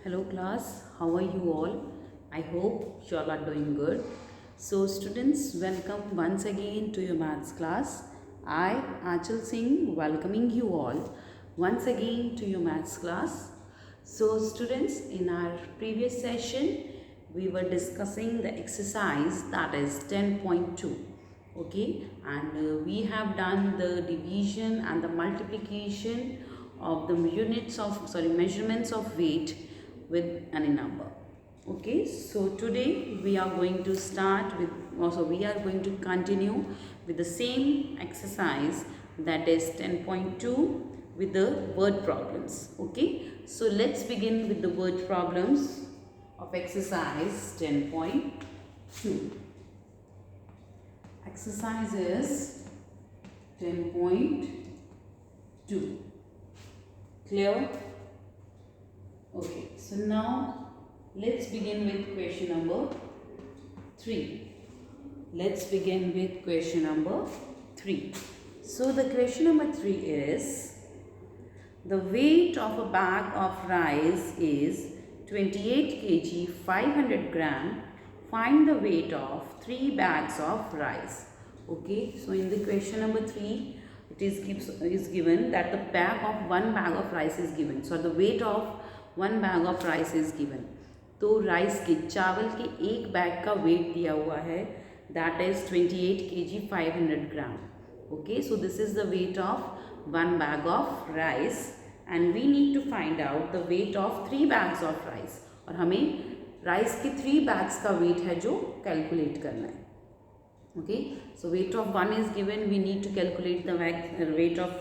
Hello class, how are you all? I hope you all are doing good. So students, welcome once again to your maths class. I, Achal Singh, welcoming you all once again to your maths class. So students, in our previous session, we were discussing the exercise that is 10.2. Okay, and we have done the division and the multiplication of the measurements of weight with any number. Okay, so today we are going to start with, also we are going to continue with the same exercise, that is 10.2, with the word problems. Okay, so let's begin with the word problems of exercise 10.2. Exercise is 10.2. Clear? Okay, so now let's begin with question number 3. Let's begin with question number 3. So the question number 3 is, the weight of a bag of rice is 28 kg 500 gram. Find the weight of 3 bags of rice. Okay, so in the question number 3, it is given that the one bag of rice is given. So the weight of one bag of rice is given. तो rice के चावल के एक bag का wait दिया हुआ है, that is 28 kg 500 gram. Okay, so this is the weight of one bag of rice and we need to find out the weight of 3 bags of rice. और हमें राइस के 3 bags का weight है जो calculate करना है. Okay, so weight of 1 is given, we need to calculate the weight of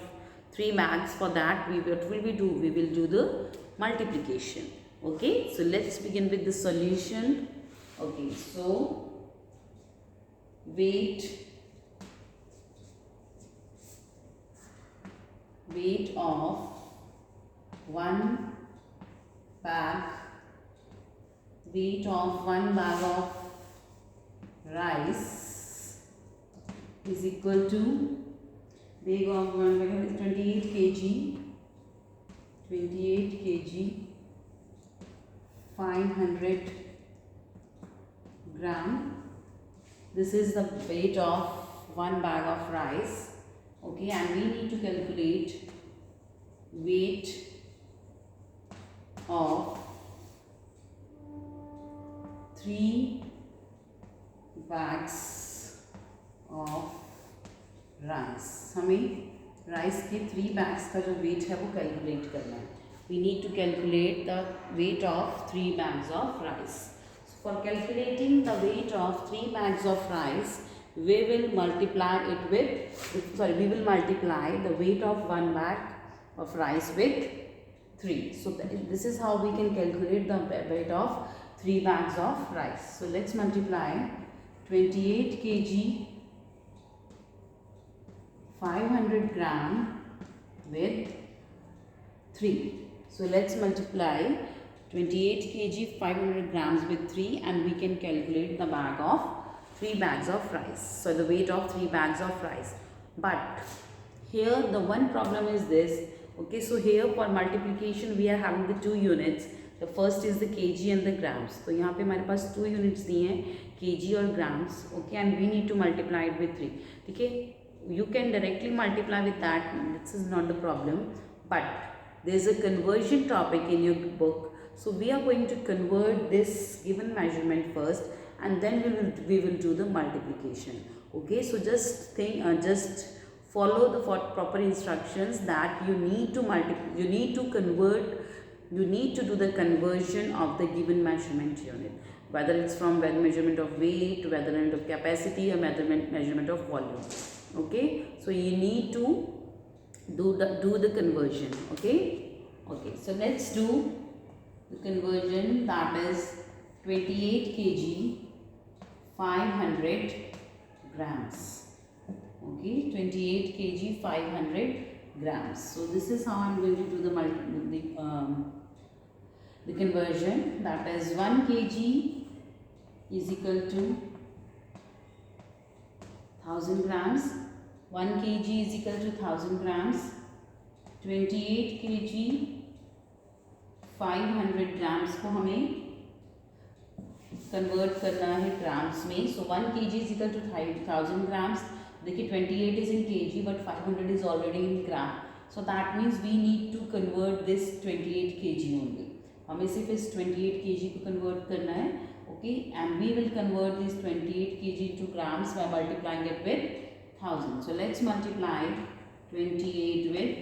3 bags. For that, what will we do? We will do the multiplication. Okay, so let's begin with the solution. Okay, so weight of one bag of rice is equal to weight of 1 bag is 28 kg 500 gram. This is the weight of one bag of rice. Okay, and we need to calculate weight of 3 bags of rice. हमें rice के 3 bags का जो wait है वो calculate करना है. We need to calculate the weight of 3 bags of rice. So for calculating the weight of 3 bags of rice, we will multiply the weight of one bag of rice with 3. So this is how we can calculate the weight of 3 bags of rice. So let's multiply 28 kg 500 gram with 3. So let's multiply 28 kg 500 grams with 3 and we can calculate the 3 bags of rice. So the weight of 3 bags of rice. But here the one problem is this. Okay, so here for multiplication we are having the 2 units. The first is the kg and the grams. तो यहाँ पे हमारे पास 2 units दिए हैं, kg और grams. Okay, and we need to multiply it with 3. ठीक है, you can directly multiply with that. This is not the problem. But there is a conversion topic in your book. So we are going to convert this given measurement first, and then we will do the multiplication. Okay, so just follow the proper instructions that you need to do the conversion of the given measurement unit, whether it's from measurement of weight, measurement of capacity, or measurement of volume. Okay, so you need to do the conversion. Okay, so let's do the conversion, that is 28 kg 500 grams. Okay, 28 kg 500 grams. So this is how I'm going to do the conversion, that is 1 kg is equal to 1000 grams. 1 kg is equal to 1000 grams. 28 kg 500 grams को हमें convert करना है grams में. So 1 kg is equal to 1000 grams. देखिए 28 is in kg but 500 is already in gram. So that means we need to convert this 28 kg only. हमें सिर्फ इस 28 kg को कन्वर्ट करना है. Okay, and we will convert this 28 kg to grams by multiplying it with 1000. So let's multiply 28 with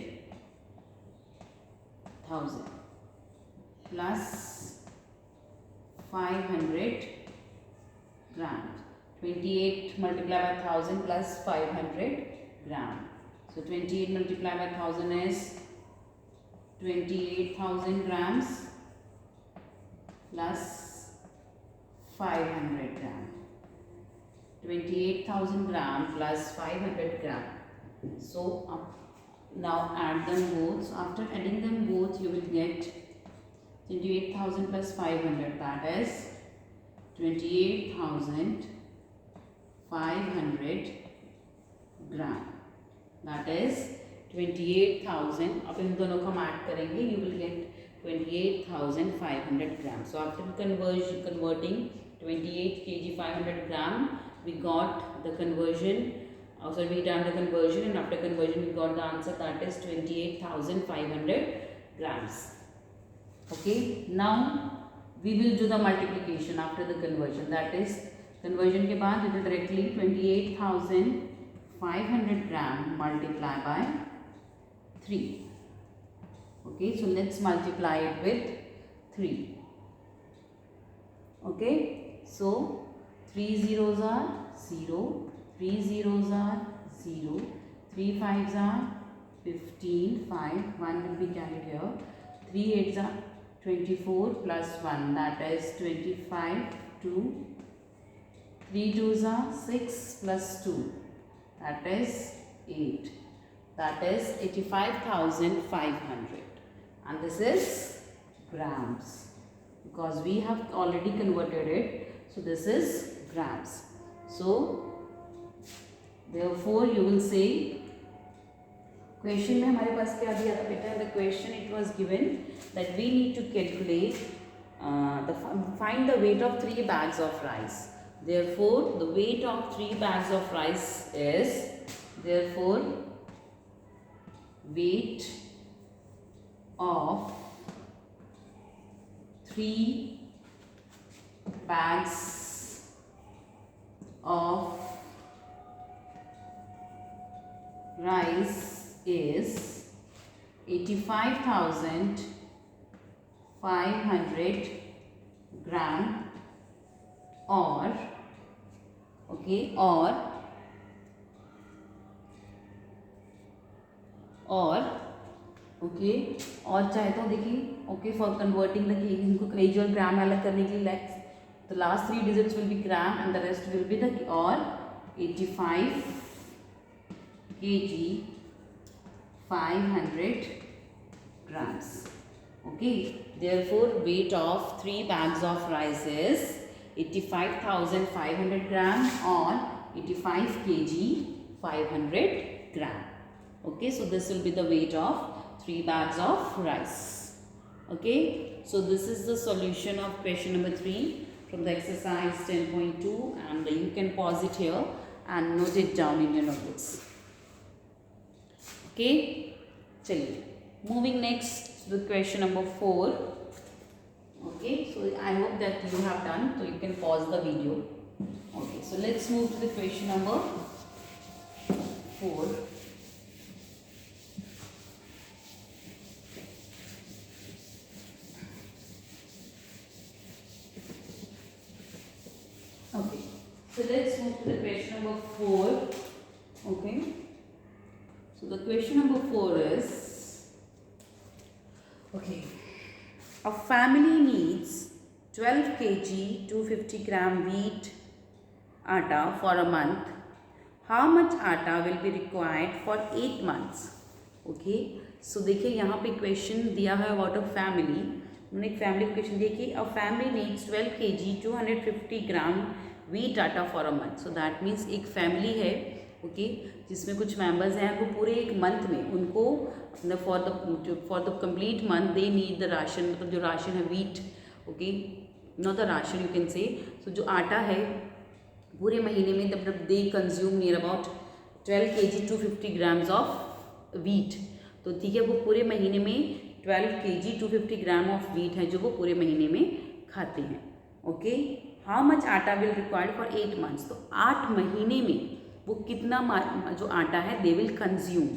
1000 plus 500 grams. 28 multiplied by 1000 plus 500 gram. So 28 multiplied by 1000 is 28,000 grams plus 500 gram. 28,000 gram plus 500 gram. So now add them both. So after adding them both, you will get 28,000 plus 500. That is 28,500 gram. That is 28,000. अब इन दोनों को हम add करेंगे. You will get 28,500 gram. So after converting 28 kg 500 gram, we got the conversion. Also we done the conversion, and after conversion we got the answer, that is 28,500 grams. Okay, now we will do the multiplication after the conversion. That is conversion के बाद we will directly 28,500 gram multiply by 3. Okay, so let's multiply it with 3. Okay, so 3 zeros are 0. 3 zeros are 0, 3 5s are 15, 5, 1 will be carried here, 3 8s are 24 plus 1, that is 25, 2, 3 2s are 6 plus 2, that is 8, that is 85,500, and this is grams because we have already converted it, so this is grams. So therefore you will say, question में हमारे पास क्या दिया था बेटा? The question it was given that we need to calculate find the weight of 3 bags of rice. Therefore the weight of 3 bags of rice is, therefore weight of 3 bags of rice is 85,500 gram, or okay, or okay, और चाहे तो देखिए okay for converting the KG, इनको KG और ग्राम में अलग करने के लिए let's the last 3 digits will be gram and the rest will be the, और 85 kg 500 grams. Okay, therefore weight of 3 bags of rice is 85,500 gram or 85 kg 500 gram. Okay, so this will be the weight of 3 bags of rice. Okay, so this is the solution of question number 3 from the exercise 10.2, and you can pause it here and note it down in your notebooks. Okay, chaliye moving next to the question number 4. Okay, so I hope that you have done, so you can pause the video. Okay, so let's move to the question number 4. Okay, so let's move to the question number 4. Okay, so the question number 4 is, okay, a family needs 12 kg 250 gram wheat atta for a month. How much atta will be required for 8 months? Okay, so देखिए यहाँ पे question दिया है about a family. उन्होंने एक family question दिया कि a family needs 12 kg 250 gram wheat atta for a month. So that means एक फैमिली है ओके, जिसमें कुछ मेंबर्स हैं वो पूरे एक मंथ में उनको for the complete month they need the ration, मतलब जो राशन है wheat, okay, not the ration you can say, so जो आटा है पूरे महीने में मतलब they consume near about 12 kg 250 grams of wheat. तो ठीक है, वो पूरे महीने में 12 kg 250 ग्राम ऑफ वीट है जो वो पूरे महीने में खाते हैं। ओके, हाउ मच आटा विल रिक्वायर्ड फॉर 8 months, तो 8 महीने में वो कितना जो आटा है they will consume.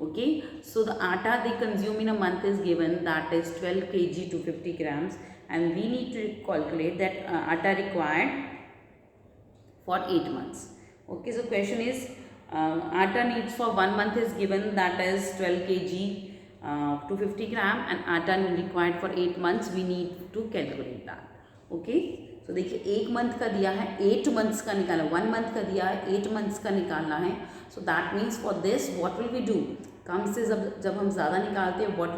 Okay, so the आटा they consume in a month is given, that is 12 kg 250 grams, and we need to calculate that atta required for 8 months. Okay, so question is atta needs for 1 month is given, that is 12 kg 250 gram, and atta required for 8 months, we need to calculate that. Okay, so देखिए 1 month का दिया है, 8 months का निकालना, 1 month का दिया है, 8 months का निकालना है। So that means for this what will we do, कम से जब हम ज़्यादा निकालते हैं what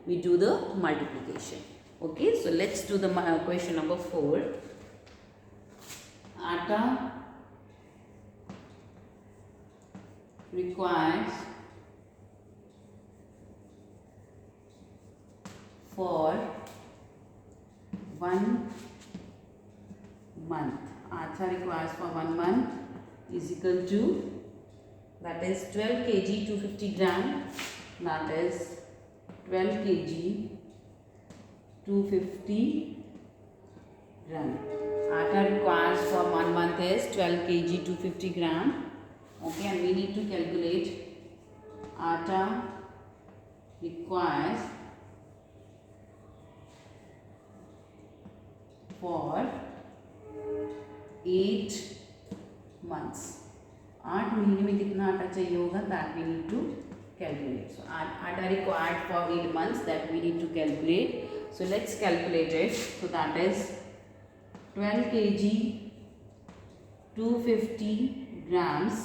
we do the multiplication. Okay, so let's do the question number 4. Atta requires for 1 month. Atta requires for 1 month is equal to, that is 12 kg 250 gram, that is 12 kg 250 gram. Atta requires for 1 month is 12 kg 250 gram. Okay, and we need to calculate atta requires for 8 months. 8 महीने में कितना आटा चाहिए होगा, that we need to calculate. So atta required for 8 months, that we need to calculate. So let's calculate it. So that is 12 kg 250 grams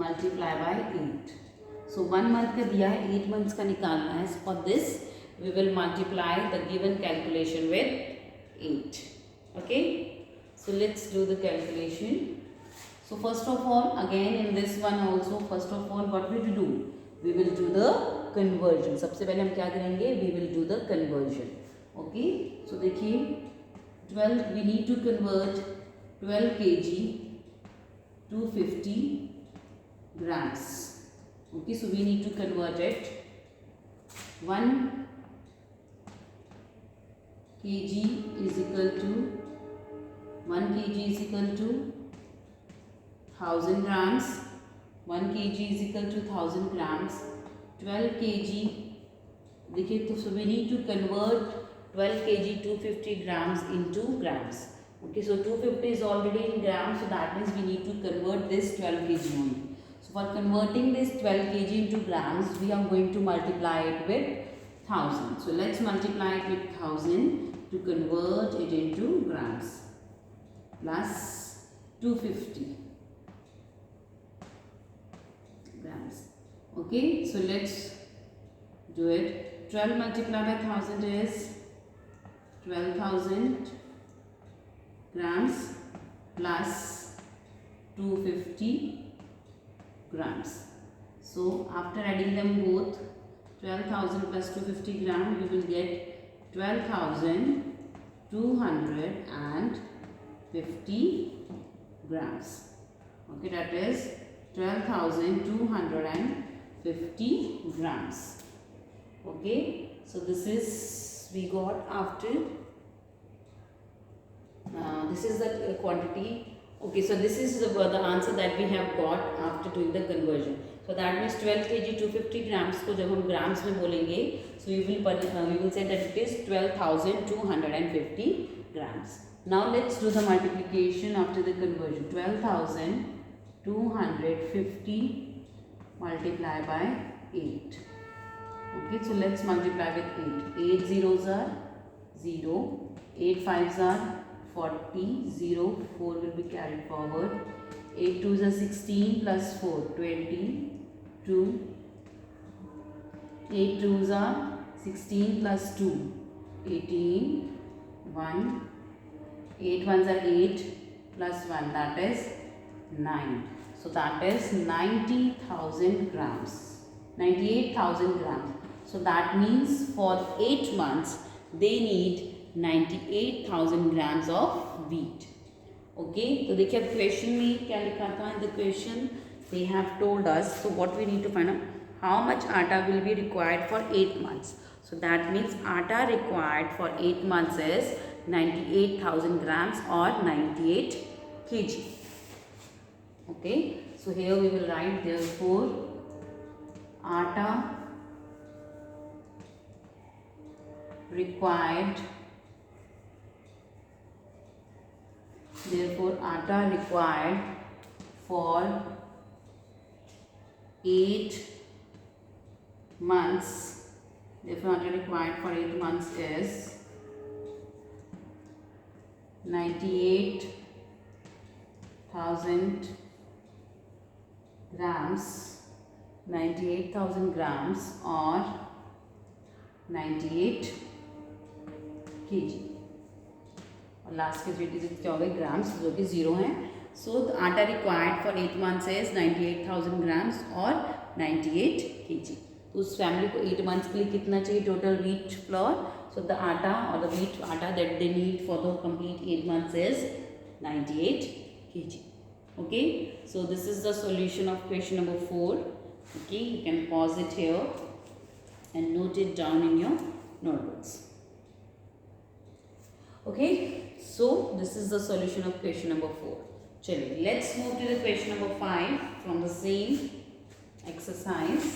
multiply by 8. So 1 month का दिया है, 8 months का निकालना है. For this we will multiply the given calculation with 8. Okay, so let's do the calculation. So first of all, again in this one also, first of all what we will do, we will do the conversion. सबसे पहले हम क्या करेंगे, we will do the conversion. Okay, so देखिए 12, we need to convert 12 kg 250 grams. Okay, so we need to convert it. 1 kg is equal to 1 kg is equal to 1000 grams. 1 kg is equal to 1000 grams. 12 kg, देखिए तो so we need to convert 12 kg 250 grams into grams. Okay, so 250 is already in grams, so that means we need to convert this 12 kg only. So for converting this 12 kg into grams, we are going to multiply it with 1000. So let's multiply it with 1000 to convert it into grams. Plus 250 grams. Okay, so let's do it. 12 multiplied by 1000 is 12,000 grams plus 250 grams. So after adding them both, 12,000 plus 250 gram, we will get 12,250 grams. Okay, that is 12,250 grams. Okay, so this is we got after this is the quantity. Okay, so this is the answer that we have got after doing the conversion. So that means 12 kg 250 grams को जब हम grams में बोलेंगे, so we will say that it is 12,250 grams. Now let's do the multiplication after the conversion. 12,250 multiplied by 8. Okay, so let's multiply with 8. 8 zeros are 0, 8 fives are 40, 0, 4 will be carried forward. 8 twos are 16 plus 4, 22. 8 twos are 16 plus 2, 18, 1. 8 ones are 8 plus 1, that is 9. So that is 90,000 grams. 98,000 grams. So that means for 8 months they need 98,000 grams of wheat. Okay, तो देखिए अब question में क्या लिखा था in the question they have told us. So what we need to find out, how much atta will be required for 8 months. So that means atta required for 8 months is 98,000 grams or 98 kg. Okay, so here we will write therefore atta required, therefore atta required for 8 months, therefore atta required for 8 months is 98,000 grams, 98,000 grams or 98 kg. और last के 3 digit क्या हो गए grams, जो कि 0 हैं. सो the आटा required for 8 months is 98,000 grams और 98 kg. तो उस फैमिली को 8 मंथ्स के लिए कितना चाहिए total wheat flour. So the आटा और द व्हीट आटा that they need for the complete 8 months is 98 kg. Okay, so this is the solution of question number 4. Okay, you can pause it here and note it down in your notebooks. Okay, so this is the solution of question number 4. Chaliye, let's move to the question number 5 from the same exercise.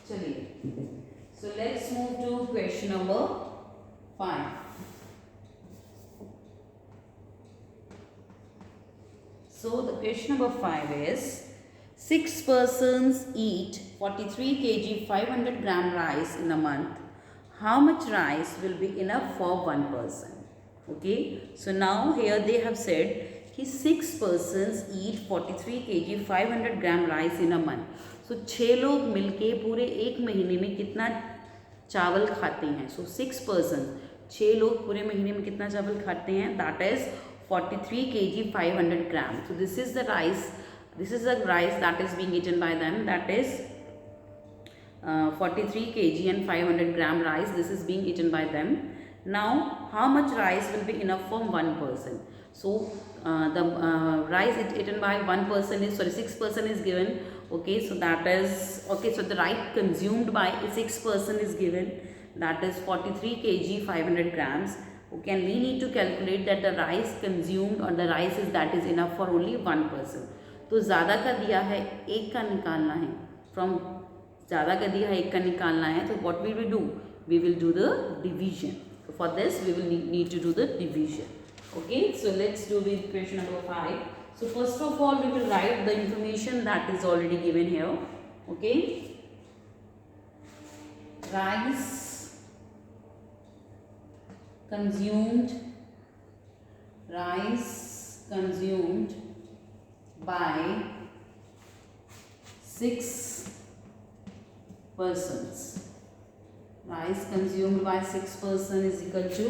Chaliye, so let's move to question number 5. So the question number 5 is 6 persons eat 43 kg 500 gram rice in a month. How much rice will be enough for one person? Okay, so now here they have said कि 6 persons eat 43 kg 500 gram rice in a month. So 6 लोग मिलके पूरे एक महीने में कितना चावल खाते हैं. So 6 persons, 6 लोग पूरे महीने में कितना चावल खाते हैं. That is 43 kg 500 gram. So this is the rice. This is the rice that is being eaten by them. That is 43 kg and 500 gram rice. This is being eaten by them. Now, how much rice will be enough for one person? So the rice eaten by one person is 6 person is given. Okay, so that is okay. So the rice consumed by 6 person is given. That is 43 kg 500 grams. Okay, and we need to calculate that the rice consumed or the rice is that is enough for only one person. तो ज़्यादा का दिया है एक का निकालना है. From ज़्यादा का दिया है एक का निकालना है. तो what we will do? We will do the division. So for this we will need to do the division. Okay, so let's do with question number 5. So first of all we will write the information that is already given here. Okay, rice consumed by 6 persons. Rice consumed by 6 persons is equal to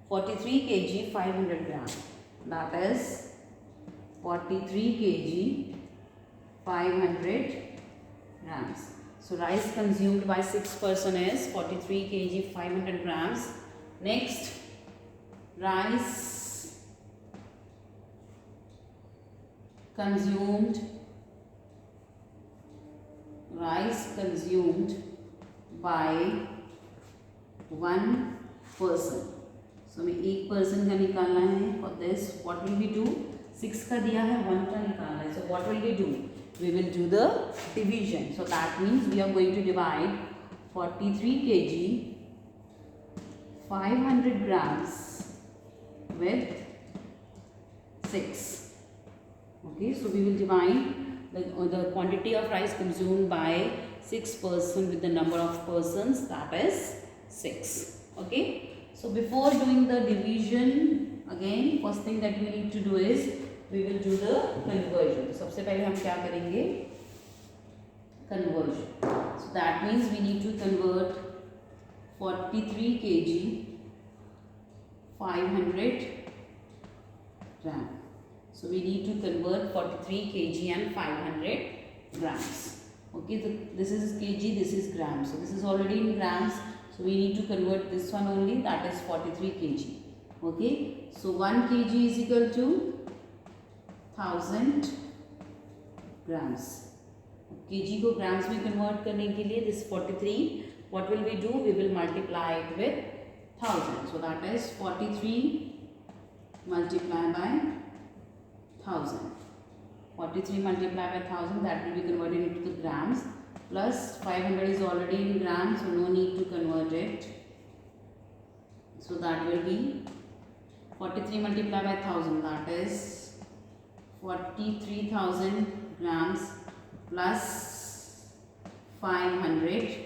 43 kg 500 gram. That is 43 kg 500 grams. So rice consumed by 6 persons is 43 kg 500 grams. Next, rice consumed by one person. So हमें एक person का निकालना है. For this what will we do? 6 का दिया है, 1 का निकालना है. So what will we do? We will do the division. So that means we are going to divide 43 kg 500 grams with 6. Okay, so we will divide the quantity of rice consumed by 6 persons with the number of persons, that is 6. Okay, so before doing the division, again first thing that we need to do is we will do the conversion. तो सबसे पहले हम क्या करेंगे, conversion. So that means we need to convert 43 kg 500 gram. So we need to convert 43 kg and 500 grams. Okay, so this is kg, this is grams. So this is already in grams. So we need to convert this one only, that is 43 kg. Okay, so 1 kg is equal to 1000 grams. kg को grams में convert करने के लिए this 43, what will we do? We will multiply it with 1000. So that is 43 multiplied by 1000. 43 multiplied by 1000, that will be converted into the grams, plus 500 is already in grams, so no need to convert it. So that will be 43 multiplied by 1000, that is 43,000 grams plus 500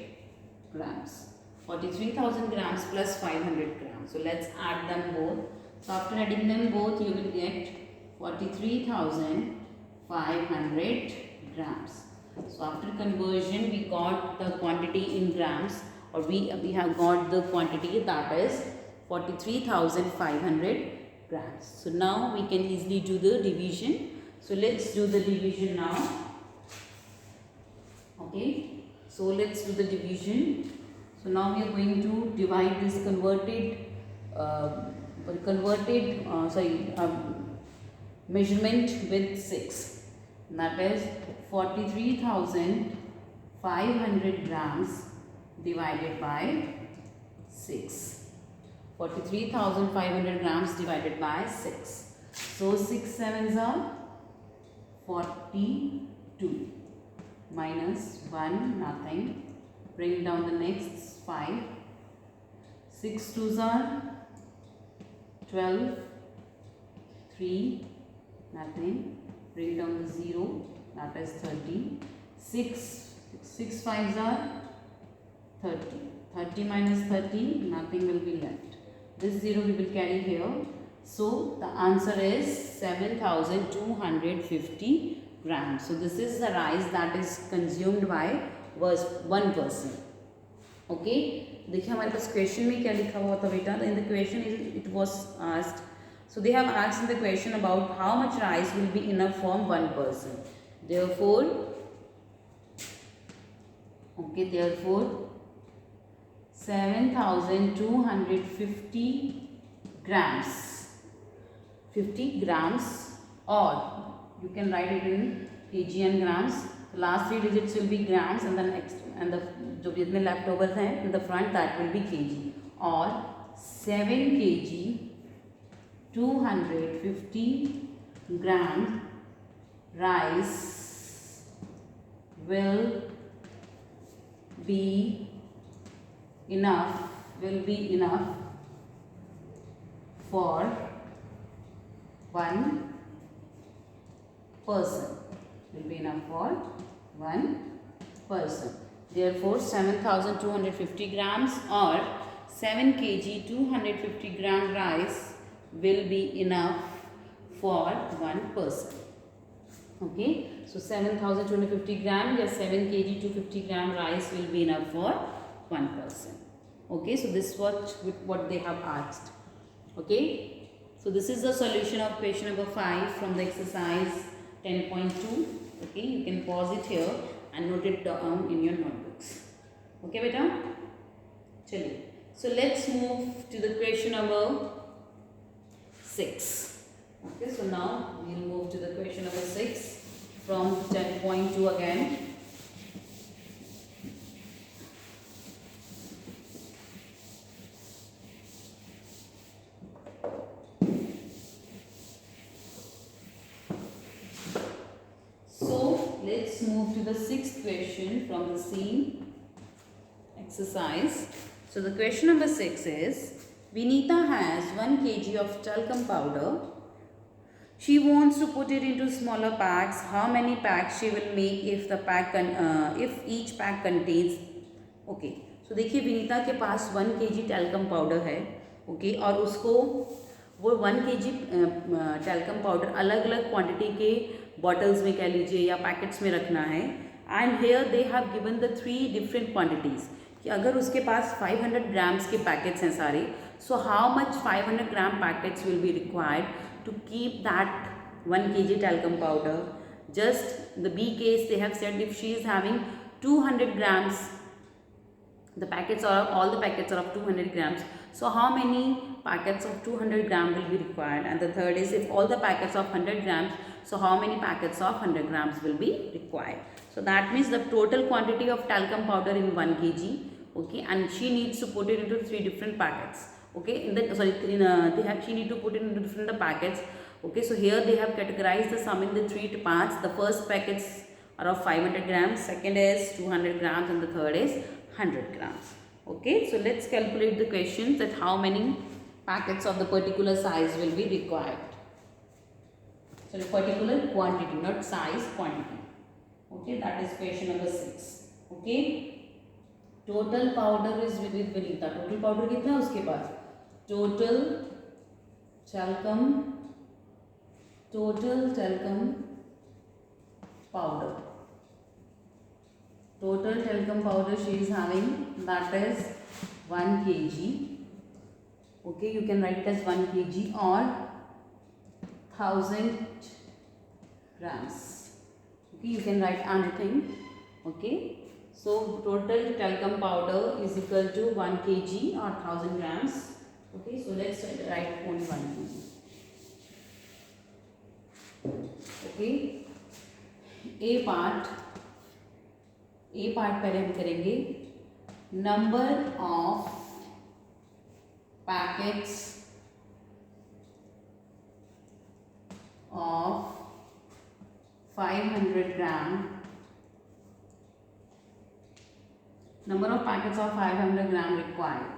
grams. 43,000 grams plus 500 grams. So let's add them both. So after adding them both, you will get 43,500 grams. So after conversion, we got the quantity in grams, or we have got the quantity, that is 43,500 grams. So now we can easily do the division. So let's do the division now. Okay, so let's do the division. So now we are going to divide this measurement with 6. That is 43,500 grams divided by 6. 43,500 grams divided by 6. So 6 sevens are 42. Minus 1, nothing. Bring down the next 5. 6 twos are 12. 3, nothing. Bring down the 0, that is 30. 6 fives are 30. 30 minus 30, nothing will be left. This 0 we will carry here. So the answer is 7,250 grams. So this is the rice that is consumed by one person. Okay, देखिए हमारे पास question में क्या लिखा हुआ था बेटा. In the question it was asked. So they have asked in the question about how much rice will be enough for one person. Therefore, 7,250 grams. 50 grams, or you can write it in kg and grams. The last 3 digits will be grams, and the next and the जो जितने leftovers हैं in the front, that will be kg. Or 7 kg 250 gram rice will be enough for one person. Will be enough for one person. Therefore 7,250 grams or 7 kg 250 gram rice will be enough for one person. Okay, so 7,250 gram or 7 kg 250 gram rice will be enough for one person. Okay, so this is what they have asked. Okay, so this is the solution of question number 5 from the exercise 10.2. Okay, you can pause it here and note it down in your notebooks. Okay beta, chaliye. So let's move to the question number 6. Okay, so now we will move to the question number 6 from 10.2 again. So let's move to the 6th question from the same exercise. So the question number 6 is, Vinita has 1 kg of talcum powder. She wants to put it into smaller packs. How many packs she will make if each pack contains? Okay. So देखिए विनीता के पास 1 kg talcum powder है. Okay, और उसको वो 1 kg talcum powder अलग अलग quantity के bottles में कह लीजिए या पैकेट्स में रखना है। And here they have given the 3 different quantities कि अगर उसके पास 500 ग्राम्स के पैकेट्स हैं सारे, so how much 500 gram packets will be required to keep that 1 kg talcum powder. Just the B case, they have said if she is having 200 grams, the packets are all the packets are of 200 grams. So how many packets of 200 gram will be required? And the third is if all the packets of 100 grams, so how many packets of 100 grams will be required? So that means the total quantity of talcum powder in 1 kg. Okay, and she needs to put it into 3 different packets. Okay, in the she need to put it into different packets. Okay, so here they have categorized the sum in the 3 parts. The first packets are of 500 grams, second is 200 grams, and the third is 100 grams. Okay, so let's calculate the questions that how many packets of the particular size will be required. So the particular quantity, not size, quantity. Okay, that is question number 6. Okay, total powder is with Vinita. Total powder कितना है उसके पास? Total talcum powder. Total talcum powder she is having, that is 1 kg. Okay, you can write it as 1 kg or 1000 grams. Okay, you can write anything. Okay, so total talcum powder is equal to 1 kg or 1000 grams. Okay, so let's write only 1 kg. Okay, A part पहले हम करेंगे number of packets of 500 gram, number of packets of 500 gram required.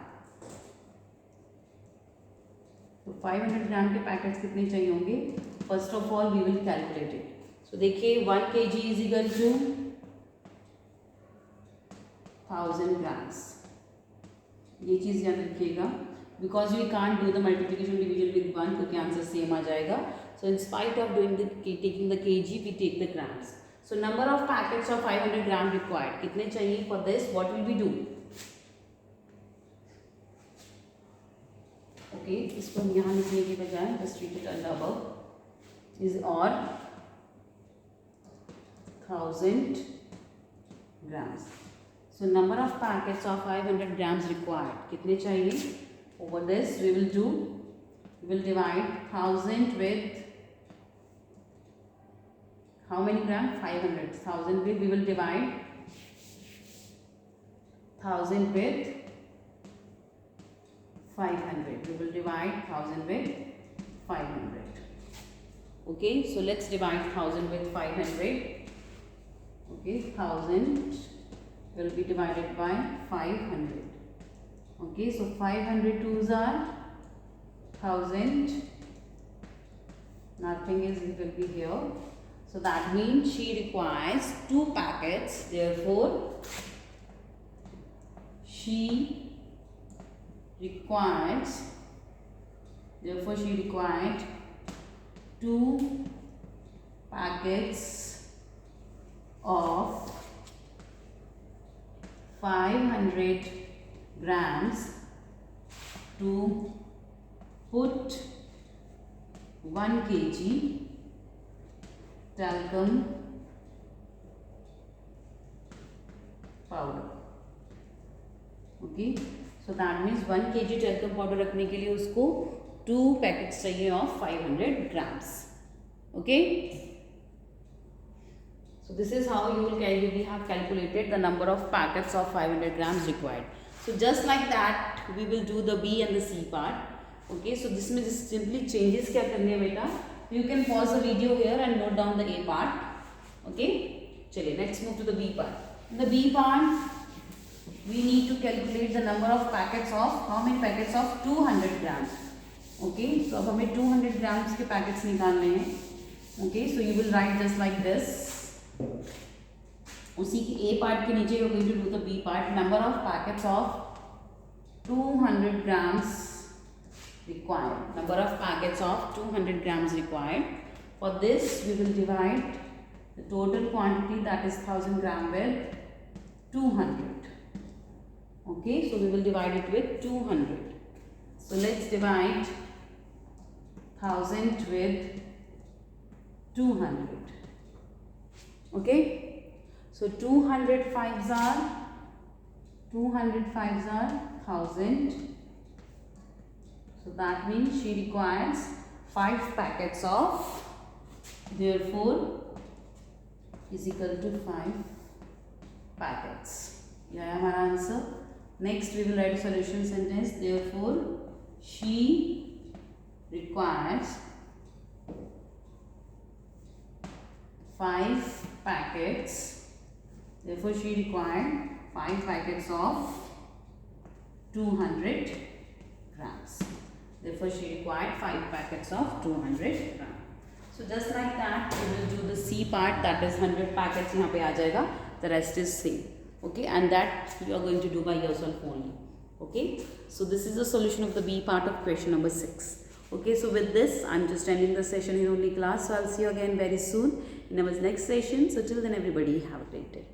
तो 500 gram के packets कितने चाहिए होंगे? First of all we will calculate it. So देखिए 1 kg is equal to 1000 grams. ये चीज़ याद रखिएगा because we can't do the multiplication division with 1 क्योंकि आंसर सेम आ जाएगा. So in spite of doing the taking the kg we take the grams. So number of packets of 500 gram required कितने चाहिए for this? What will we do? Okay, इसको हम यहाँ लिखने के बजाय just treat it under above is और 1000 grams. So number of packets of 500 grams required कितने चाहिए? Over this we will divide 1000 with how many gram? 500. 1000 with we will divide 1000 with 500. We will divide 1000 with 500. Okay, so let's divide 1000 with 500. Okay, 1000 will be divided by 500. Okay, so 500 twos are 1000. Nothing is will be here. So that means she requires 2 packets. Therefore, she required 2 packets of 500 grams to put 1 kg talcum powder. Okay, so that means 1 kg talcum powder रखने के लिए उसको 2 packets चाहिए of 500 grams. Okay. So this is how we have calculated the number of packets of 500 grams required. So just like that we will do the B and the C part. Okay, so this means simply changes क्या करने हैं बेटा? You can pause the video here and note down the A part. Okay, चलिए let's move to the B part. In the B part we need to calculate the number of packets of how many packets of 200 grams. Okay, so अब हमें 200 grams के packets निकालने हैं. Okay, so you will write just like this. उसी के A part के नीचे you are going to do the B part. Number of packets of 200 grams required. Number of packets of 200 grams required. For this, we will divide the total quantity, that is 1000 gram, with 200. Okay, so we will divide it with 200. So let's divide 1000 with 200. Okay, so 200 fives are 1000. So that means she requires 5 packets of, therefore is equal to 5 packets. Yeah, my answer. Next we will write a solution sentence. Therefore she requires 5 packets. Therefore she required 5 packets of 200 grams. Therefore she required 5 packets of 200 grams. So just like that, we will do the C part, that is 100 packets यहाँ पे आ जाएगा. The rest is same. Okay, and that you are going to do by yourself only. Okay, so this is the solution of the B part of question number 6. Okay, so with this, I'm just ending the session in only class. So I'll see you again very soon in our next session. So till then, everybody have a great day.